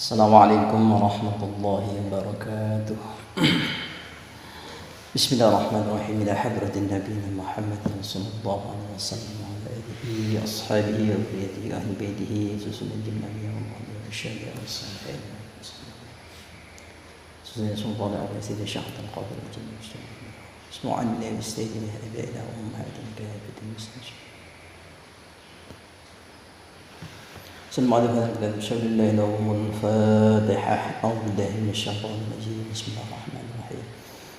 Assalamualaikum warahmatullahi wabarakatuh. Bismillahirrahmanirrahim. Ila hadratin nabiyina Muhammadin sallallahu alaihi wasallam wa ala alihi ashabihi wa dhurriyyatihi ahli baitihi susunan nabiyyi wa muhammadin syahida wa sahbihi susunan sultan al-rasid syahid al-qadir al-jannah ismu'an li istaydihi abaina wa ummahatina kafatin muslimin. بسم الله الرحمن الفاتحة أعوذ بالله من الشيطان الرجيم بسم الله الرحمن الرحيم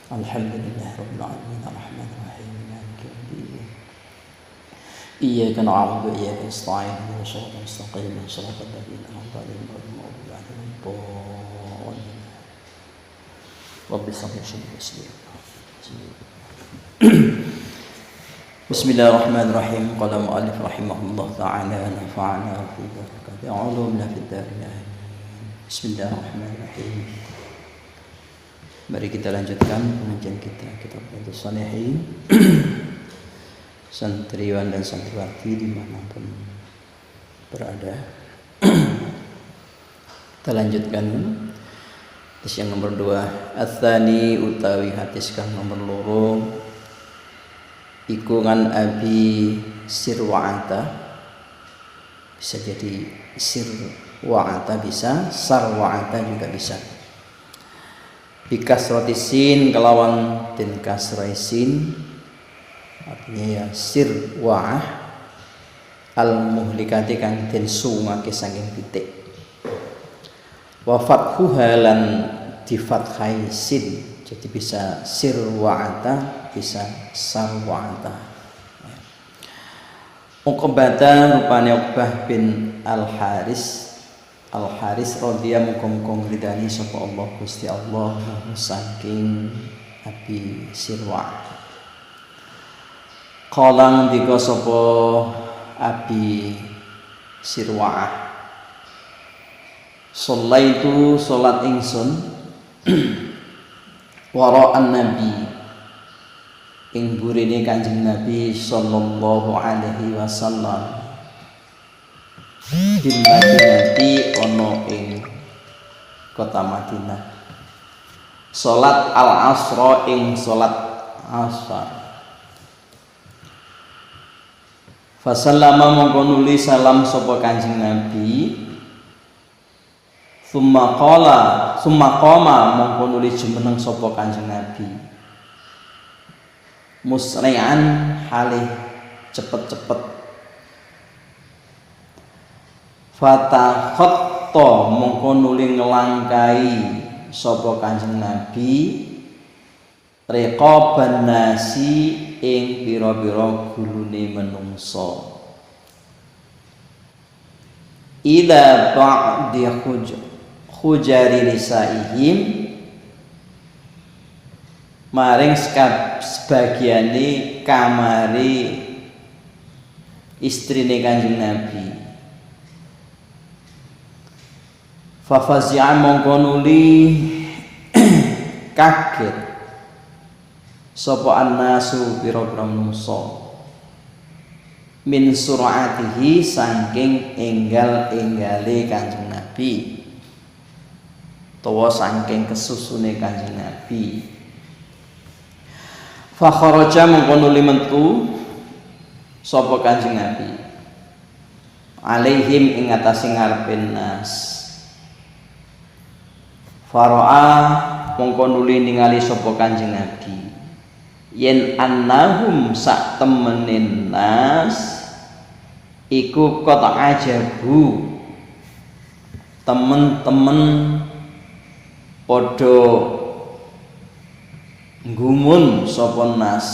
الحمد لله رب العالمين الرحمن الرحيم مالك يوم الدين إياك نعبد وإياك نستعين اهدنا الصراط المستقيم صراط الذين أنعمت عليهم غير المغضوب عليهم ولا الضالين رب اشرح لي صدري ويسر لي أمري. Bismillahirrahmanirrahim. Qala mu'allif rahimahullah ta'ala nafa'ana fi barakati ulumna fid darin amin. Bismillahirrahmanirrahim. Mari kita lanjutkan pengajian kita kitab Riyadhus Shalihin. Santriwan dan santriwati dimanapun berada. Kita lanjutkan hadis yang nomor 2. Ats-tsani utawi hadis kang nomor 2 iku ngan Abi Sirwa'ata, bisa jadi Sirwa'ata bisa, Sarwa'ata juga bisa. Bikasrati sin kelawan den kasrai sin, artinya ya Sirwa'ah al-muhlikati kang den sungake saking titik. Wa fathuha lan di fathai sin, jadi bisa Sirwa'ata bisa Sarwa'ata. Uqbata rupane Uqbah bin Al-Haris radhiyallahu muga-muga ridani sapa Allah Gusti Allah saking Abi Sirwa. Qala ndika sapa Abi Sirwa, shallaitu salat ingsun wara'an nabi ing burine Kanjeng Nabi sallallahu alaihi wasallam bil Madinati ana ing kota Madinah. Salat al-asra ing salat asar. Fasallama mongko nuli salam sapa Kanjeng Nabi. Summa qama mongko nuli jumeneng sapa Kanjeng Nabi. Musri'an halih cepet-cepet. Fatakhatta mongko nuli ngelangkai sapa Kanjeng Nabi riqaban nasi ing pira-pira gulune menungso. Ila ba'di hujari nisaihim maring sebagiane kamari istrine Kanjeng Nabi. Fa fazi'a mongko nuli kaget sapa annasu pira-pira manungsa min sur'atihi saking enggal-enggale Kanjeng Nabi utawa saking kesusune Kanjeng Nabi. Fa kharaja mongko nuli metu sapa Kanjeng Nabi alaihim ing atase ngarepin nas. Fara'a mongko nuli ningali sapa Kanjeng Nabi yen annahum sak temenin nas iku kota ajabu temen-temen padha gumun sapa nas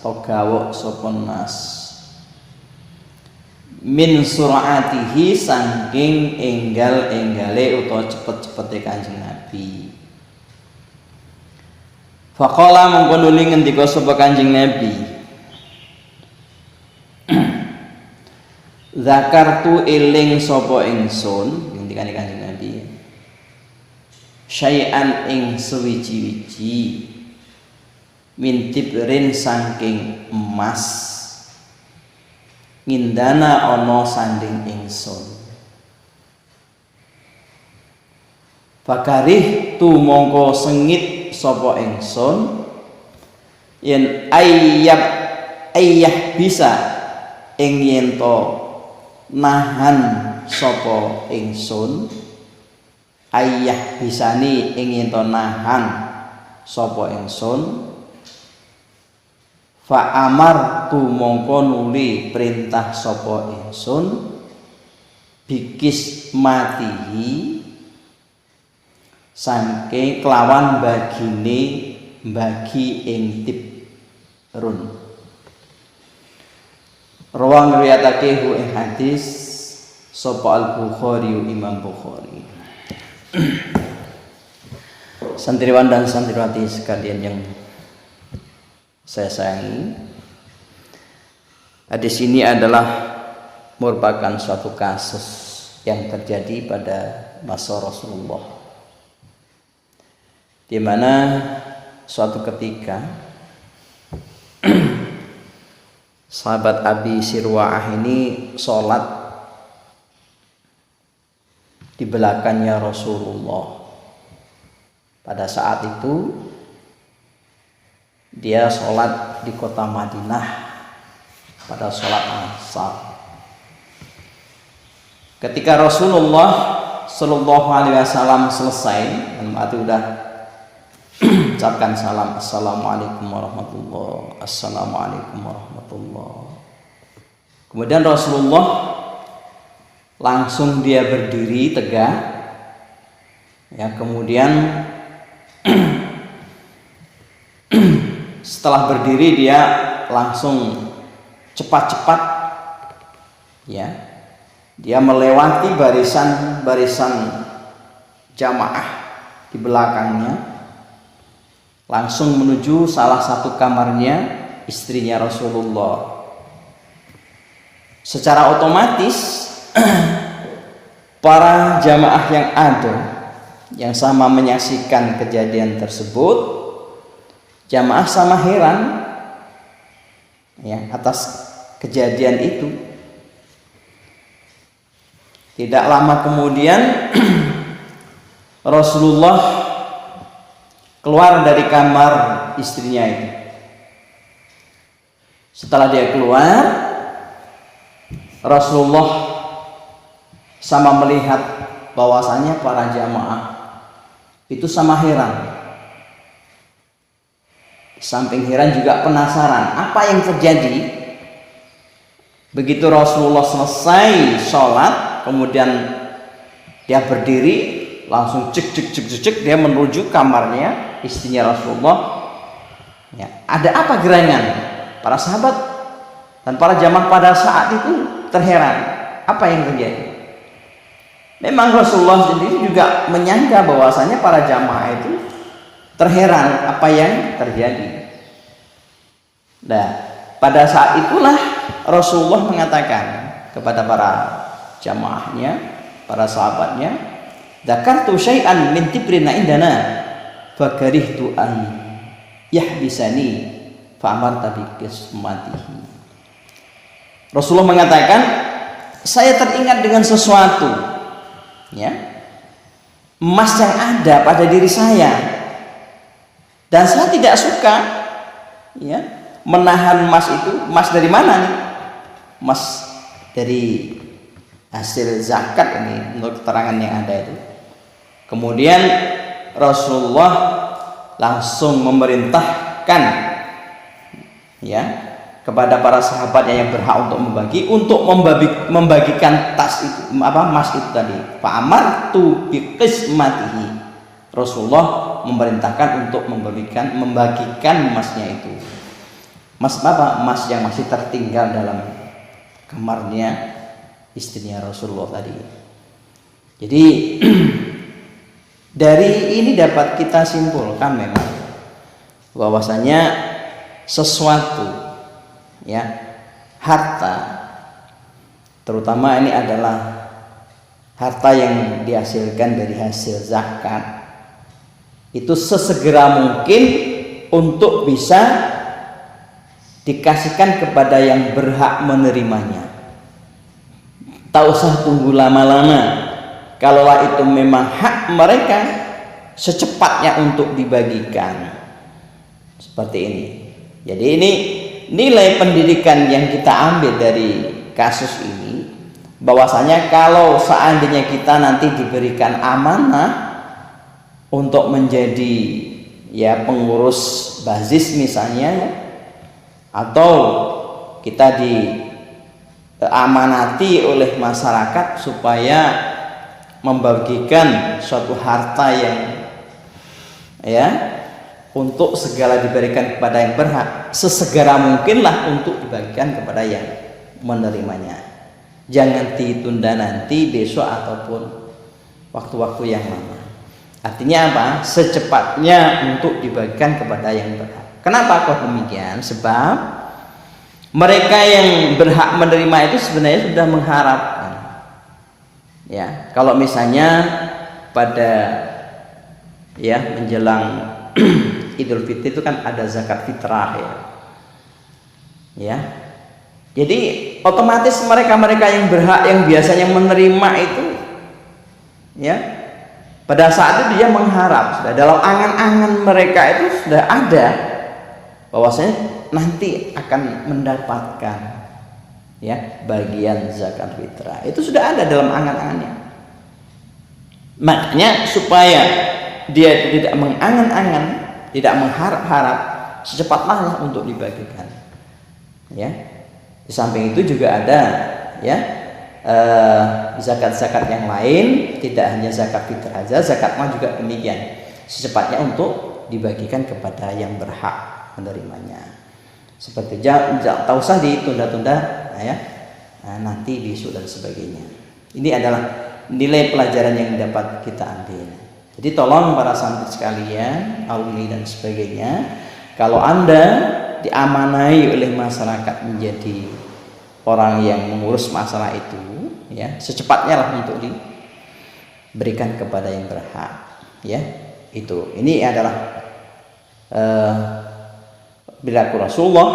atau gawok sapa nas min sur'atihi saking enggal-enggale utawa cepet-cepete Kanjeng Nabi. Faqala mongko nuli ngendika sapa Kanjeng Nabi, zakartu eling sapa ingsun, ngendikane Kanjeng Nabi, syai'an ing sewiji-wiji min tibrin saking emas ngindana ana sanding ingsun. Fakarih tu mongko sengit sapa ingsun yen ayah bisa ing yen to nahan sapa ingsun, ayah bisani ing yen to nahan sapa ingsun, fa amar tu mongko nuli perintah sapa ingsun bikis matihi saking kelawan bagine bagi ing tibrun. Rawang riwayatake hu ing hadis sapa Al-Bukhari, Imam Bukhari. Santriwan dan santriwati sekalian yang saya sayangi, hadis ini adalah merupakan suatu kasus yang terjadi pada masa Rasulullah, di mana suatu ketika sahabat Abi Sirwa'ah ini sholat di belakangnya Rasulullah. Pada saat itu dia sholat di kota Madinah pada sholat asar. Ketika Rasulullah Shallallahu Alaihi Wasallam selesai, dan waktu udah ucapkan salam, assalamualaikum warahmatullah, assalamualaikum warahmatullah. Kemudian Rasulullah langsung dia berdiri tegak, ya, kemudian setelah berdiri dia langsung cepat-cepat, ya, dia melewati barisan jamaah di belakangnya, langsung menuju salah satu kamarnya istrinya Rasulullah. Secara otomatis para jamaah yang ada yang sama menyaksikan kejadian tersebut, jamaah sama heran, ya, atas kejadian itu. Tidak lama kemudian Rasulullah keluar dari kamar istrinya itu. Setelah dia keluar, Rasulullah sama melihat bahwasanya para jamaah itu sama heran. Samping heran juga penasaran apa yang terjadi. Begitu Rasulullah selesai sholat, kemudian dia berdiri, langsung cek dia menuju kamarnya istrinya Rasulullah. Ya, ada apa gerangan? Para sahabat dan para jamaah pada saat itu terheran apa yang terjadi. Memang Rasulullah sendiri juga menyangka bahwasanya para jamaah itu terheran apa yang terjadi. Nah, pada saat itulah Rasulullah mengatakan kepada para jamaahnya, para sahabatnya, "Dzakartu syai'an min tibrina indana fakarihtu an yahbisani fa amarta bi qismatihi." Rasulullah mengatakan, saya teringat dengan sesuatu, ya, emas yang ada pada diri saya, dan saya tidak suka, ya, menahan emas itu. Emas dari mana nih? Emas dari hasil zakat ini menurut keterangan yang ada itu. Kemudian Rasulullah langsung memerintahkan, ya, kepada para sahabatnya yang berhak untuk membagikan tas itu, emas itu tadi. Fa amartu bi qismatihi. Rasulullah memerintahkan untuk membagikan emasnya itu. Emas apa? Emas yang masih tertinggal dalam kamarnya istrinya Rasulullah tadi. Jadi dari ini dapat kita simpulkan memang bahwasanya sesuatu ya, harta terutama ini adalah harta yang dihasilkan dari hasil zakat, itu sesegera mungkin untuk bisa dikasihkan kepada yang berhak menerimanya. Tak usah tunggu lama-lama. Kalaulah itu memang hak mereka, secepatnya untuk dibagikan. Seperti ini. Jadi ini nilai pendidikan yang kita ambil dari kasus ini, bahwasanya kalau seandainya kita nanti diberikan amanah untuk menjadi ya pengurus bazis misalnya, atau kita diamanati oleh masyarakat supaya membagikan suatu harta yang ya untuk segala diberikan kepada yang berhak, sesegera mungkinlah untuk dibagikan kepada yang menerimanya. Jangan ditunda nanti, besok ataupun waktu-waktu yang lama. Artinya apa? Secepatnya untuk dibagikan kepada yang berhak. Kenapa kok demikian? Sebab mereka yang berhak menerima itu sebenarnya sudah mengharapkan. Ya, kalau misalnya pada ya menjelang Idul Fitri itu kan ada zakat fitrah ya. Ya. Jadi otomatis mereka-mereka yang berhak yang biasanya menerima itu ya, pada saat itu dia mengharap, sudah dalam angan-angan mereka itu sudah ada bahwasanya nanti akan mendapatkan ya bagian zakat fitrah. Itu sudah ada dalam angan-angannya. Makanya supaya dia tidak mengangan-angan, tidak mengharap-harap, secepatlah untuk dibagikan. Ya. Di samping itu juga ada ya zakat-zakat yang lain, tidak hanya zakat fitrah saja, zakat mah juga demikian. Secepatnya untuk dibagikan kepada yang berhak menerimanya. Seperti tak usah ditunda-tunda ya, nanti besok dan sebagainya. Ini adalah nilai pelajaran yang dapat kita ambil. Jadi tolong para santri sekalian, alumni dan sebagainya, kalau Anda diamanai oleh masyarakat menjadi orang yang mengurus masalah itu, ya secepatnya lah untuk diberikan kepada yang berhak. Ya, itu. Ini adalah perilaku Rasulullah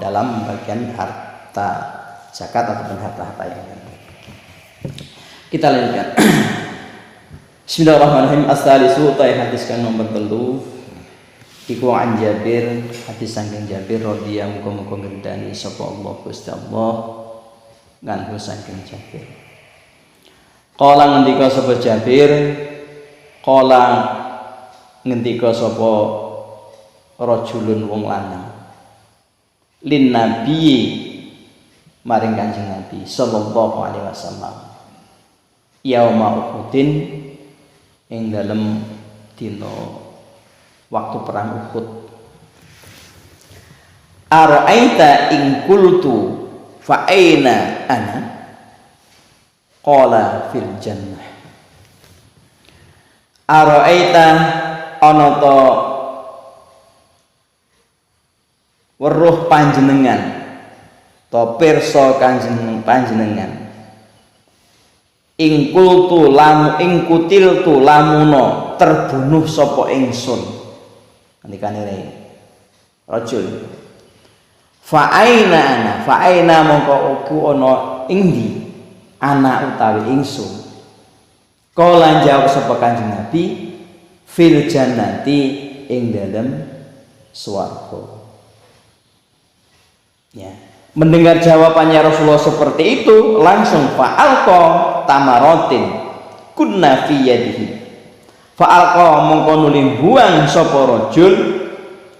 dalam bagian harta zakat ataupun harta-harta yang lain. Kita lanjutkan. Bismillahirrahmanirrahim. As-salisu ta hadis kan nomor 3. Iku an Jabir, hadis saking Jabir radhiyallahu anhu muga ngridani sapa Allah Gusti Allah nganhu saking Jabir. Qala ngendika sapa Jabir, qala ngendika sapa rajulun wong lanang lin nabi maring Kanjeng Nabi sallallahu alaihi wasallam yauma Uhudin ing dalem dina waktu perang Uhud. Ara'aita in qultu fa aina ana qala fil jannah. Ara'aita ana ta weruh panjenengan ta pirsa kanjeng panjenengan ing kultu lam ing kutil tu lamuno terbunuh sapa ingsun ngendikane rajul fa aina mongko aku ana ing ndi ana utawi ingsun kala jawab sapa kanjeng Nabi fil jannati ing dalem swarga. Ya, mendengar jawabannya Rasulullah seperti itu, langsung fa'alqa tamaratin kunna fi yadihi. Fa'alqa mongko nuli buang sapa rajul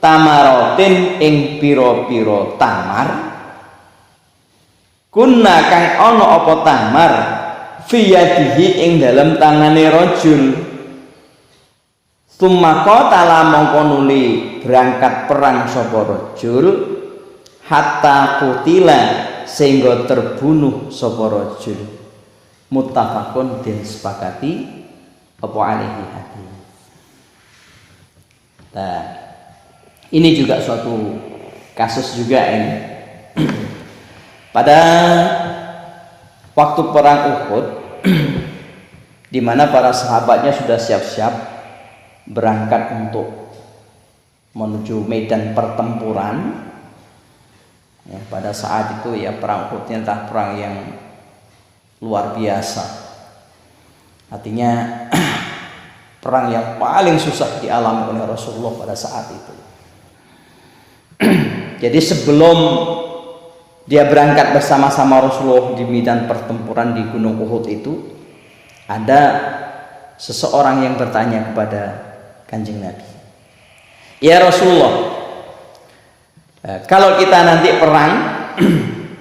tamaratin ing pira-pira tamar kunna kang ana apa tamar fi yadihi ing dalem tangane rajul. Summa qatala mongko nuli berangkat perang sapa rajul hatta kutila sehingga terbunuh sapa rajul. muttafaqun den sepakati apa alaihi hadis. Nah, ini juga suatu kasus juga ini. Pada waktu perang Uhud di mana para sahabatnya sudah siap-siap berangkat untuk menuju medan pertempuran. Ya, pada saat itu ya perang Uhud ini adalah perang yang luar biasa. Artinya perang yang paling susah dialami oleh Rasulullah pada saat itu. Jadi sebelum dia berangkat bersama-sama Rasulullah di medan pertempuran di Gunung Uhud itu, ada seseorang yang bertanya kepada Kanjeng Nabi, "Ya Rasulullah, kalau kita nanti perang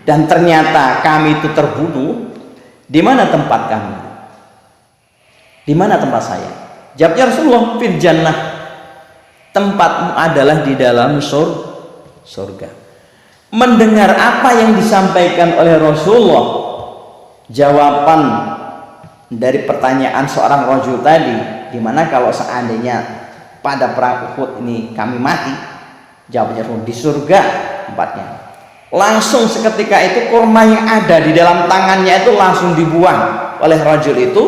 dan ternyata kami itu terbunuh, di mana tempat kami? Di mana tempat saya?" Jawabnya Rasulullah, "Fil jannah." Tempatmu adalah di dalam surga. Mendengar apa yang disampaikan oleh Rasulullah, jawaban dari pertanyaan seorang rajul tadi, dimana kalau seandainya pada perang Uhud ini kami mati, jawabnya di surga tempatnya. Langsung seketika itu kurma yang ada di dalam tangannya itu langsung dibuang oleh rajul itu.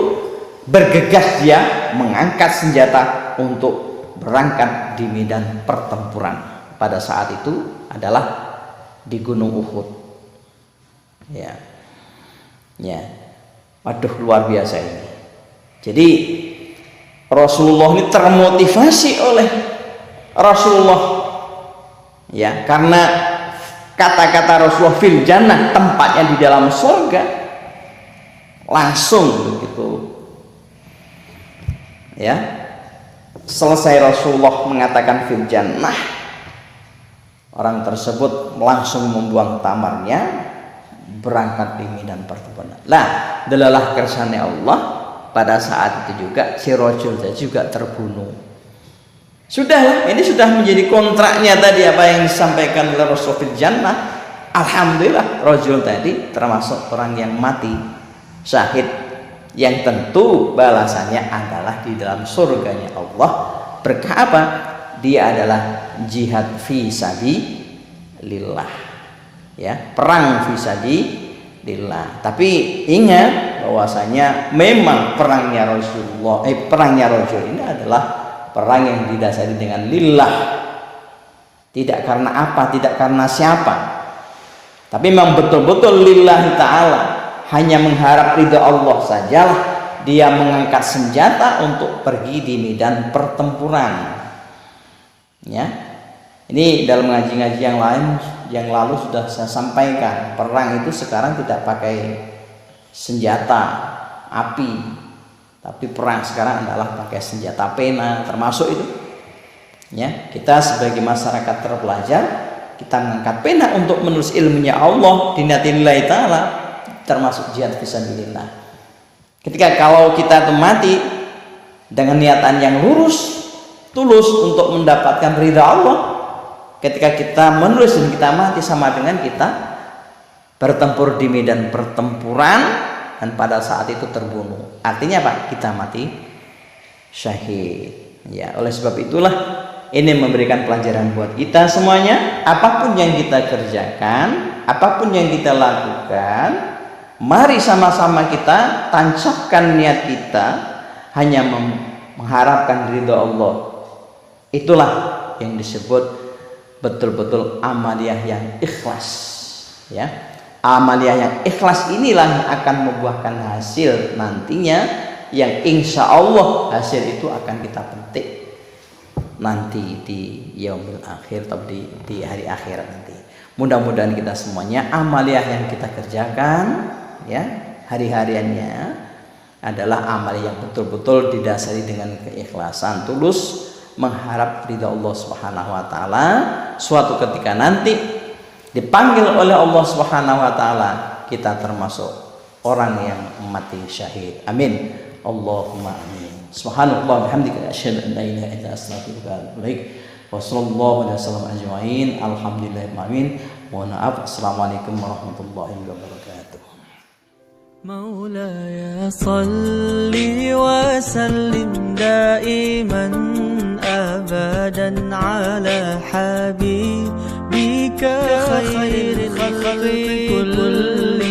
Bergegas dia mengangkat senjata untuk berangkat di medan pertempuran. Pada saat itu adalah di Gunung Uhud. Ya. Waduh, luar biasa ini. Jadi Rasulullah ini termotivasi oleh Rasulullah, ya, karena kata-kata Rasulullah fil jannah, tempatnya di dalam surga, langsung begitu, ya, selesai Rasulullah mengatakan fil jannah, orang tersebut langsung membuang tamarnya, berangkat di medan pertempuran. Lah, delalah kersane Allah, pada saat itu juga si rajul juga terbunuh. Sudahlah, ini sudah menjadi kontraknya tadi apa yang disampaikan oleh Rasul fil jannah. Alhamdulillah, rajul tadi termasuk orang yang mati syahid, yang tentu balasannya adalah di dalam surganya Allah. Berkah apa? Dia adalah jihad fi sabilillah, ya, perang fi sabilillah. Tapi ingat bahwasanya memang perangnya rajul ini adalah perang yang didasari dengan lillah, tidak karena apa, tidak karena siapa, tapi memang betul-betul lillahi ta'ala, hanya mengharap ridha Allah sajalah dia mengangkat senjata untuk pergi di medan pertempuran. Ya, ini dalam ngaji-ngaji yang lain yang lalu sudah saya sampaikan, perang itu sekarang tidak pakai senjata api, tapi perang sekarang adalah pakai senjata pena, termasuk itu. Ya, kita sebagai masyarakat terpelajar, kita mengangkat pena untuk menulis ilmunya Allah dinatillahi ta'ala, termasuk jihad fisabilillah. Ketika kalau kita itu mati dengan niatan yang lurus, tulus untuk mendapatkan ridha Allah, ketika kita menulis dan kita mati sama dengan kita bertempur di medan pertempuran dan pada saat itu terbunuh. Artinya apa? Kita mati syahid. Ya, oleh sebab itulah ini memberikan pelajaran buat kita semuanya. Apapun yang kita kerjakan, apapun yang kita lakukan, mari sama-sama kita tancapkan niat kita hanya mengharapkan ridha Allah. Itulah yang disebut betul-betul amaliyah yang ikhlas, ya. Amaliyah yang ikhlas inilah yang akan membuahkan hasil nantinya, yang insya Allah hasil itu akan kita petik nanti di yaumil akhir atau di hari akhirat nanti. Mudah-mudahan kita semuanya amaliyah yang kita kerjakan, ya, hari-hariannya adalah amal yang betul-betul didasari dengan keikhlasan, tulus mengharap ridha Allah Subhanahu wa taala. Suatu ketika nanti dipanggil oleh Allah Subhanahu wa taala, kita termasuk orang yang mati syahid. Amin. Allahumma amin. Subhanallah bihamdika asyhadu an la ilaha illa anta astaghfiruka wa atubu ilaik. Wa sallallahu alaihi wasallam ajma'in. Alhamdulillahirabbil alamin. Mohon maaf. Assalamualaikum warahmatullahi wabarakatuh. مولاي صل وسلم دائما أبدا على حبيبك خير الخلق كلهم